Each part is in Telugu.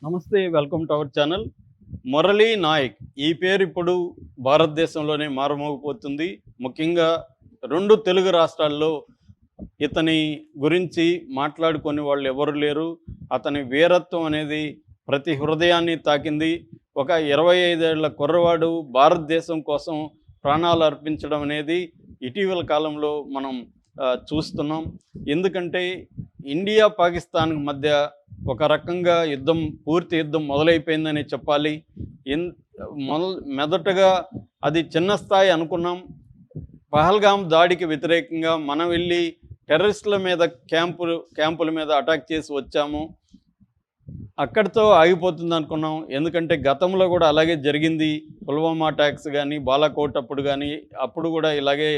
నమస్తే, welcome to our channel. Murali Nayak ఈ పేరు ఇప్పుడు భారతదేశంలోనే మారుమోగిపోతుంది. ముఖ్యంగా 2 తెలుగు రాష్ట్రాల్లో ఇతని గురించి మాట్లాడుకునే వాళ్ళు ఎవరు లేరు. అతని వీరత్వం అనేది ప్రతి హృదయాన్ని తాకింది. ఒక 25 ఏళ్ల కుర్రవాడు భారతదేశం కోసం ప్రాణాలు అర్పించడం అనేది ఇటీవల కాలంలో మనం చూస్తున్నాం. ఎందుకంటే ఇండియా పాకిస్తాన్ మధ్య ఒక రకంగా పూర్తి యుద్ధం మొదలైపోయిందని చెప్పాలి. ఇన్ మొదటగా అది చిన్న స్థాయి అనుకున్నాం. పహల్గామ్ దాడికి వ్యతిరేకంగా మనం వెళ్ళి టెర్రరిస్టుల మీద క్యాంపుల మీద అటాక్ చేసి వచ్చాము. అక్కడితో ఆగిపోతుంది అనుకున్నాం. ఎందుకంటే గతంలో కూడా అలాగే జరిగింది. పుల్వామా అటాక్స్ కానీ, బాలాకోట్ అప్పుడు కూడా ఇలాగే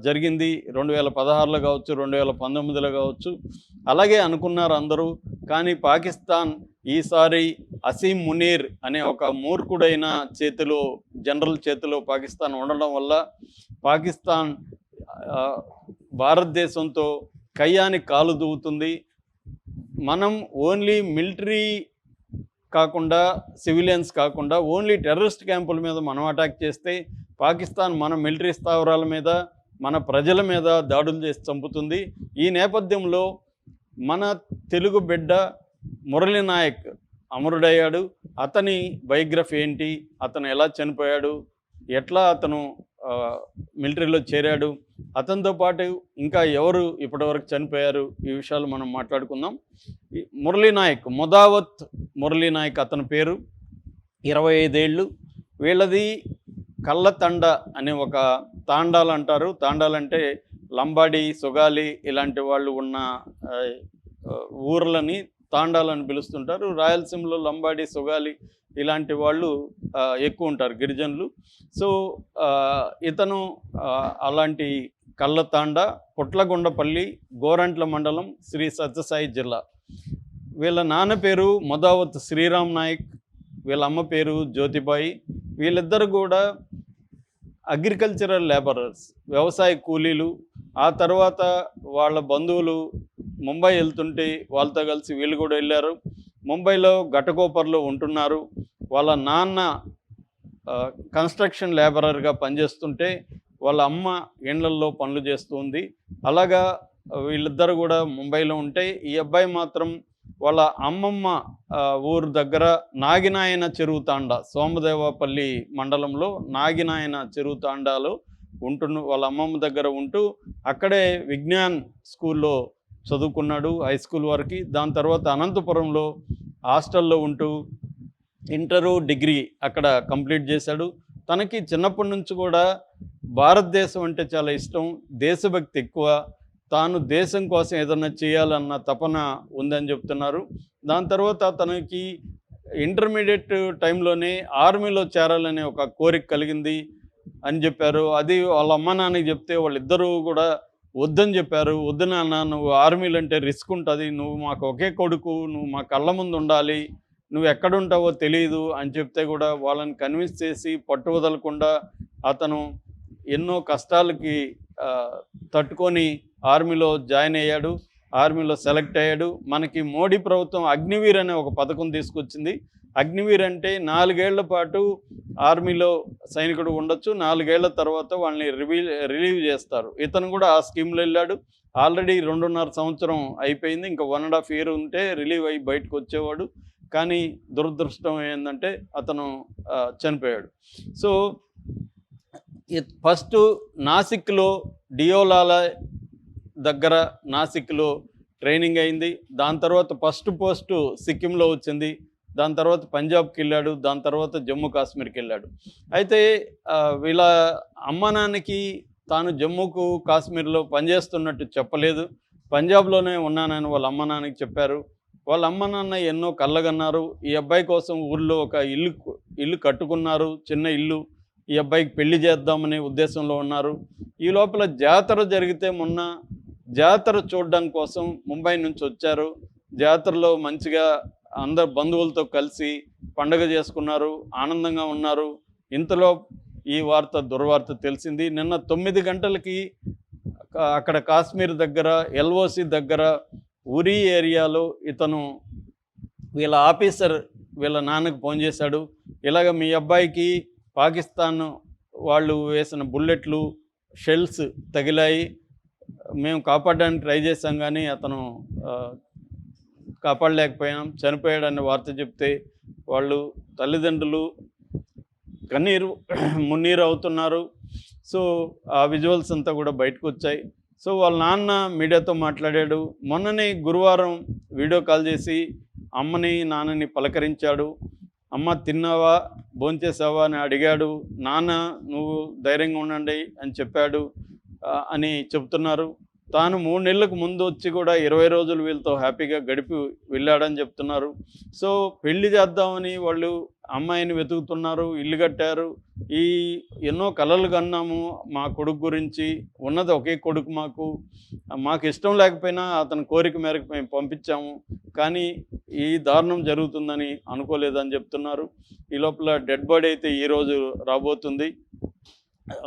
జరిగింది. 2016లో కావచ్చు, 2019లో కావచ్చు. అలాగే అనుకున్నారు అందరూ. కానీ పాకిస్తాన్ ఈసారి అసీం మునీర్ అనే ఒక మూర్ఖుడైన జనరల్ చేతిలో పాకిస్తాన్ ఉండడం వల్ల పాకిస్తాన్ భారతదేశంతో కయ్యాని కాలు దూవుతుంది. మనం ఓన్లీ మిలిటరీ కాకుండా, సివిలియన్స్ కాకుండా ఓన్లీ టెర్రరిస్ట్ క్యాంపుల మీద మనం అటాక్ చేస్తే పాకిస్తాన్ మన మిలిటరీ స్థావరాల మీద, మన ప్రజల మీద దాడులు చేసి చంపుతుంది. ఈ నేపథ్యంలో మన తెలుగు బిడ్డ మురళీ నాయక్ అమరుడయ్యాడు. అతని బయోగ్రఫీ ఏంటి, అతను ఎలా చనిపోయాడు, ఎట్లా అతను మిలిటరీలో చేరాడు, అతనితో పాటు ఇంకా ఎవరు ఇప్పటివరకు చనిపోయారు, ఈ విషయాలు మనం మాట్లాడుకుందాం. మురళీ నాయక్, ముదావత్ మురళీ నాయక్ అతని పేరు. 25 ఏళ్ళు. వీళ్ళది కళ్ళతండ అనే ఒక తాండాలు అంటారు. తాండాలంటే లంబాడి, సుగాలి ఇలాంటి వాళ్ళు ఉన్న ఊర్లని తాండాలని పిలుస్తుంటారు. రాయలసీమలో లంబాడి, సుగాలి ఇలాంటి వాళ్ళు ఎక్కువ ఉంటారు, గిరిజనులు. సో ఇతను అలాంటి కళ్ళతాండ, పుట్లగుండపల్లి, గోరంట్ల మండలం, శ్రీ సత్యసాయి జిల్లా. వీళ్ళ నాన్న పేరు ముదావత్ శ్రీరామ్ నాయక్, వీళ్ళ అమ్మ పేరు జ్యోతిబాయి. వీళ్ళిద్దరు కూడా అగ్రికల్చరల్ లేబరర్స్, వ్యవసాయ కూలీలు. ఆ తర్వాత వాళ్ళ బంధువులు ముంబై వెళ్తుంటే వాళ్ళతో కలిసి వీళ్ళు కూడా వెళ్ళారు. ముంబైలో ఘటకోపర్లో ఉంటున్నారు. వాళ్ళ నాన్న కన్స్ట్రక్షన్ లేబరర్గా పనిచేస్తుంటే వాళ్ళ అమ్మ ఇండ్లల్లో పనులు చేస్తుంది. అలాగా వీళ్ళిద్దరు కూడా ముంబైలో ఉంటే, ఈ అబ్బాయి మాత్రం వాళ్ళ అమ్మమ్మ ఊరు దగ్గర నాగినాయన చెరువు తాండా, సోమదేవపల్లి మండలంలో నాగినాయన చెరువు తాండాలో వాళ్ళ అమ్మమ్మ దగ్గర ఉంటూ అక్కడే విజ్ఞాన్ స్కూల్లో చదువుకున్నాడు హై స్కూల్ వరకు. దాని తర్వాత అనంతపురంలో హాస్టల్లో ఉంటూ ఇంటరు, డిగ్రీ అక్కడ కంప్లీట్ చేశాడు. తనకి చిన్నప్పటి నుంచి కూడా భారతదేశం అంటే చాలా ఇష్టం, దేశభక్తి ఎక్కువ. తాను దేశం కోసం ఏదన్నా చేయాలన్న తపన ఉందని చెప్తున్నారు. దాని తర్వాత తనకి ఇంటర్మీడియట్ టైంలోనే ఆర్మీలో చేరాలనే ఒక కోరిక కలిగింది అని చెప్పారు. అది వాళ్ళ అమ్మ నాన్నకి చెప్తే వాళ్ళిద్దరూ కూడా వద్దని చెప్పారు. వద్దు నాన్న, నువ్వు ఆర్మీలు అంటే రిస్క్ ఉంటుంది, నువ్వు మాకు ఒకే కొడుకు, నువ్వు మా కళ్ళ ముందు ఉండాలి, నువ్వు ఎక్కడుంటావో తెలియదు అని చెప్తే కూడా వాళ్ళని కన్విన్స్ చేసి పట్టు వదలకుండా అతను ఎన్నో కష్టాలకి తట్టుకొని ఆర్మీలో జాయిన్ అయ్యాడు. ఆర్మీలో సెలెక్ట్ అయ్యాడు. మనకి మోడీ ప్రభుత్వం అగ్నివీర్ అనే ఒక పథకం తీసుకొచ్చింది. అగ్నివీర్ అంటే 4 ఏళ్ల పాటు ఆర్మీలో సైనికుడు ఉండొచ్చు, 4 ఏళ్ల తర్వాత వాళ్ళని రిలీవ్ చేస్తారు. ఇతను కూడా ఆ స్కీమ్లో వెళ్ళాడు. ఆల్రెడీ 2.5 సంవత్సరం అయిపోయింది. ఇంకా 1.5 ఇయర్ ఉంటే రిలీవ్ అయ్యి బయటకు వచ్చేవాడు. కానీ దురదృష్టం ఏంటంటే అతను చనిపోయాడు. సో ఫస్ట్ నాసిక్లో, డియోలాలా దగ్గర నాసిక్లో ట్రైనింగ్ అయింది. దాని తర్వాత ఫస్ట్ పోస్టు సిక్కింలో వచ్చింది. దాని తర్వాత పంజాబ్కి వెళ్ళాడు. దాని తర్వాత జమ్మూ కాశ్మీర్కి వెళ్ళాడు. అయితే వీళ్ళ అమ్మ నాన్నకి తాను జమ్మూకు కాశ్మీర్లో పనిచేస్తున్నట్టు చెప్పలేదు. పంజాబ్లోనే ఉన్నానని వాళ్ళ అమ్మ నాన్నకి చెప్పారు. వాళ్ళ అమ్మ నాన్న ఎన్నో కళ్ళగన్నారు. ఈ అబ్బాయి కోసం ఊళ్ళో ఒక ఇల్లు కట్టుకున్నారు, చిన్న ఇల్లు. ఈ అబ్బాయికి పెళ్లి చేద్దామనే ఉద్దేశంలో ఉన్నారు. ఈ లోపల జాతర జరిగితే మొన్న జాతర చూడడం కోసం ముంబై నుంచి వచ్చారు. జాతరలో మంచిగా అందరు బంధువులతో కలిసి పండుగ చేసుకున్నారు, ఆనందంగా ఉన్నారు. ఇంతలో ఈ దుర్వార్త తెలిసింది. నిన్న 9 గంటలకి అక్కడ కాశ్మీర్ దగ్గర, ఎల్ఓసి దగ్గర, ఉరీ ఏరియాలో ఇతను వీళ్ళ ఆఫీసర్ వీళ్ళ నాన్నకు ఫోన్ చేశాడు, ఇలాగ మీ అబ్బాయికి పాకిస్తాన్ వాళ్ళు వేసిన బుల్లెట్లు షెల్స్ తగిలాయి, మేము కాపాడడానికి ట్రై చేశాం కానీ అతను కాపాడలేకపోయాం, చనిపోయాడన్న వార్త చెప్తే వాళ్ళు తల్లిదండ్రులు కన్నీరు మున్నీరు అవుతున్నారు. సో ఆ విజువల్స్ అంతా కూడా బయటకు వచ్చాయి. సో వాళ్ళ నాన్న మీడియాతో మాట్లాడాడు. మొన్ననే గురువారం వీడియో కాల్ చేసి అమ్మని నాన్నని పలకరించాడు. అమ్మ తిన్నావా, భోంచేసావా అని అడిగాడు. నాన్న నువ్వు ధైర్యంగా ఉండండి అని చెప్పాడు అని చెప్తున్నారు. తాను 3 నెలలకు ముందు వచ్చి కూడా 20 రోజులు వీళ్ళతో హ్యాపీగా గడిపి వెళ్ళాడని చెప్తున్నారు. సో పెళ్లి చేద్దామని వాళ్ళు అమ్మాయిని వెతుకుతున్నారు, ఇల్లు కట్టారు. ఈ ఎన్నో కలలు కన్నాము మా కొడుకు గురించి, ఉన్నది ఒకే కొడుకు మాకు ఇష్టం లేకపోయినా అతని కోరిక మేరకు మేము పంపించాము, కానీ ఈ దారుణం జరుగుతుందని అనుకోలేదని చెప్తున్నారు. ఈ లోపల డెడ్ బాడీ అయితే ఈరోజు రాబోతుంది.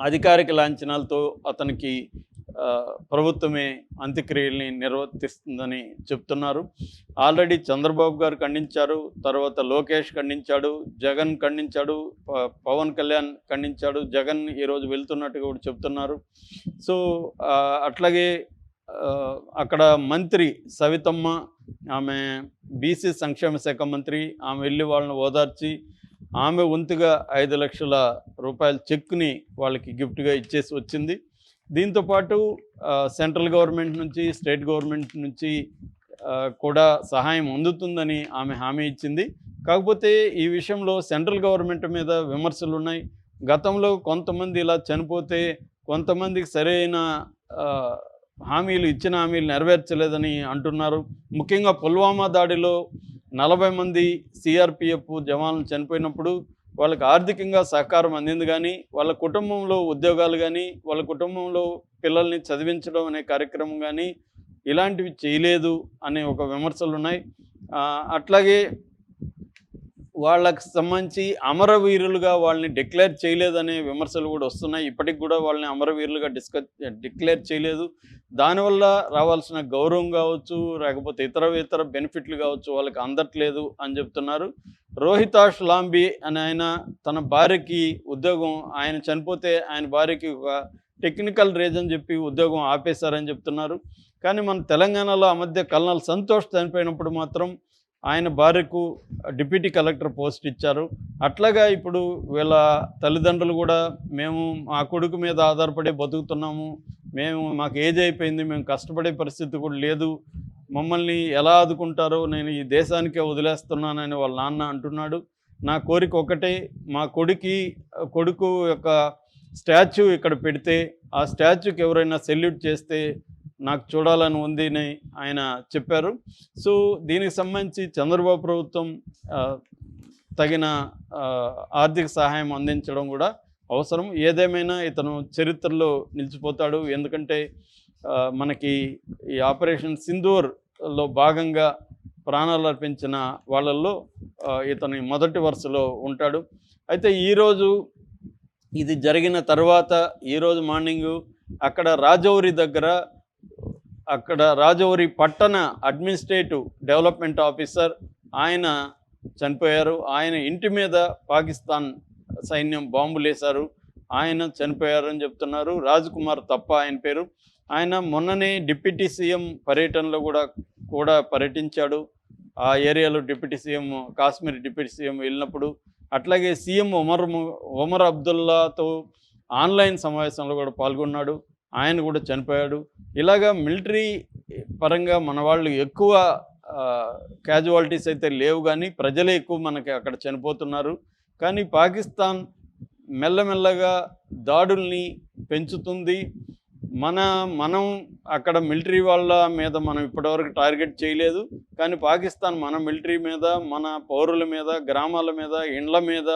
అధికారిక లాంఛనాలతో అతనికి ప్రభుత్వమే అంత్యక్రియల్ని నిర్వర్తిస్తుందని చెప్తున్నారు. ఆల్రెడీ చంద్రబాబు గారు ఖండించారు, తర్వాత లోకేష్ ఖండించాడు, జగన్ ఖండించాడు, పవన్ కళ్యాణ్ ఖండించాడు, జగన్ ఈరోజు వెళ్తున్నట్టుగా కూడా చెప్తున్నారు. సో అట్లాగే అక్కడ మంత్రి సవితమ్మ, ఆమె బీసీ సంక్షేమ శాఖ మంత్రి, ఆమె వెళ్ళి వాళ్ళని ఓదార్చి ఆమె వంతుగా 5 లక్షల రూపాయల చెక్ని వాళ్ళకి గిఫ్ట్గా ఇచ్చేసి వచ్చింది. దీంతోపాటు సెంట్రల్ గవర్నమెంట్ నుంచి, స్టేట్ గవర్నమెంట్ నుంచి కూడా సహాయం అందుతుందని ఆమె హామీ ఇచ్చింది. కాకపోతే ఈ విషయంలో సెంట్రల్ గవర్నమెంట్ మీద విమర్శలు ఉన్నాయి. గతంలో కొంతమంది ఇలా చనిపోతే కొంతమందికి సరైన ఇచ్చిన హామీలు నెరవేర్చలేదని అంటున్నారు. ముఖ్యంగా పుల్వామా దాడిలో 40 మంది సిఆర్పిఎఫ్ జవాన్లు చనిపోయినప్పుడు వాళ్ళకి ఆర్థికంగా సహకారం అందింది, కానీ వాళ్ళ కుటుంబంలో ఉద్యోగాలు కానీ, వాళ్ళ కుటుంబంలో పిల్లల్ని చదివించడం అనే కార్యక్రమం కానీ ఇలాంటివి చేయలేదు అనే ఒక విమర్శలు ఉన్నాయి. అట్లాగే వాళ్ళకి సంబంధించి అమరవీరులుగా వాళ్ళని డిక్లేర్ చేయలేదనే విమర్శలు కూడా వస్తున్నాయి. ఇప్పటికి కూడా వాళ్ళని అమరవీరులుగా డిక్లేర్ చేయలేదు. దానివల్ల రావాల్సిన గౌరవం కావచ్చు, లేకపోతే ఇతర బెనిఫిట్లు కావచ్చు వాళ్ళకి అందట్లేదు అని చెప్తున్నారు. రోహితాష్ లాంబీ అని ఆయన తన భార్యకి ఉద్యోగం, ఆయన చనిపోతే ఆయన భార్యకి ఒక టెక్నికల్ రీజన్ చెప్పి ఉద్యోగం ఆపేశారని చెప్తున్నారు. కానీ మన తెలంగాణలో ఆ మధ్య కల్నల్ సంతోష్ చనిపోయినప్పుడు మాత్రం ఆయన భార్యకు డిప్యూటీ కలెక్టర్ పోస్ట్ ఇచ్చారు. అట్లాగా ఇప్పుడు వీళ్ళ తల్లిదండ్రులు కూడా మేము మా కొడుకు మీద ఆధారపడి బతుకుతున్నాము, మాకు ఏజ్ అయిపోయింది, మేము కష్టపడే పరిస్థితి కూడా లేదు, మమ్మల్ని ఎలా ఆదుకుంటారో నేను ఈ దేశానికే వదిలేస్తున్నానని వాళ్ళ నాన్న అంటున్నాడు. నా కోరిక ఒకటే, మా కొడుకు యొక్క స్టాచ్యూ ఇక్కడ పెడితే ఆ స్టాచ్యూకి ఎవరైనా సెల్యూట్ చేస్తే నాకు చూడాలని ఉంది అని ఆయన చెప్పారు. సో దీనికి సంబంధించి చంద్రబాబు ప్రభుత్వం తగిన ఆర్థిక సహాయం అందించడం కూడా అవసరం. ఏదేమైనా ఇతను చరిత్రలో నిలిచిపోతాడు. ఎందుకంటే మనకి ఈ ఆపరేషన్ సింధూర్లో భాగంగా ప్రాణాలు అర్పించిన వాళ్ళల్లో ఇతని మొదటి వరుసలో ఉంటాడు. అయితే ఈరోజు ఇది జరిగిన తర్వాత ఈరోజు మార్నింగు అక్కడ రాజౌరి పట్టణ అడ్మినిస్ట్రేటివ్ డెవలప్మెంట్ ఆఫీసర్ ఆయన చనిపోయారు. ఆయన ఇంటి మీద పాకిస్తాన్ సైన్యం బాంబులేశారు, ఆయన చనిపోయారని చెప్తున్నారు. రాజ్ కుమార్ తప్ప ఆయన పేరు. ఆయన మొన్ననే డిప్యూటీ సీఎం పర్యటనలో కూడా పర్యటించాడు. ఆ ఏరియాలో కాశ్మీర్ డిప్యూటీ సీఎం వెళ్ళినప్పుడు, అట్లాగే సీఎం ఒమర్ అబ్దుల్లాతో ఆన్లైన్ సమావేశంలో కూడా పాల్గొన్నాడు, ఆయన కూడా చనిపోయాడు. ఇలాగా మిలిటరీ పరంగా మన వాళ్ళు ఎక్కువ క్యాజువాలిటీస్ అయితే లేవు, కానీ ప్రజలే ఎక్కువ మనకి అక్కడ చనిపోతున్నారు. కానీ పాకిస్తాన్ మెల్లమెల్లగా దాడుల్ని పెంచుతుంది. మనం అక్కడ మిలిటరీ వాళ్ళ మీద మనం ఇప్పటివరకు టార్గెట్ చేయలేదు, కానీ పాకిస్తాన్ మన మిలిటరీ మీద, మన పౌరుల మీద, గ్రామాల మీద, ఇండ్ల మీద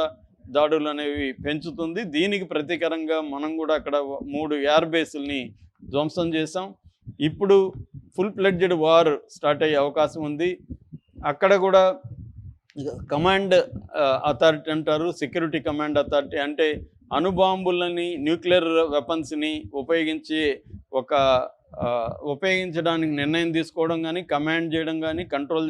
దాడులు అనేవి పెంచుతుంది. దీనికి ప్రతీకారంగా మనం కూడా అక్కడ 3 ఎయిర్ బేసుల్ని ధ్వంసం చేసాం. ఇప్పుడు ఫుల్ ఫ్లెడ్జ్డ్ వార్ స్టార్ట్ అయ్యే అవకాశం ఉంది. అక్కడ కూడా కమాండ్ అథారిటీ అంటారు, సెక్యూరిటీ కమాండ్ అథారిటీ అంటే అణుబాంబులని, న్యూక్లియర్ వెపన్స్ని ఉపయోగించడానికి నిర్ణయం తీసుకోవడం కానీ, కమాండ్ చేయడం కానీ, కంట్రోల్ చేయడం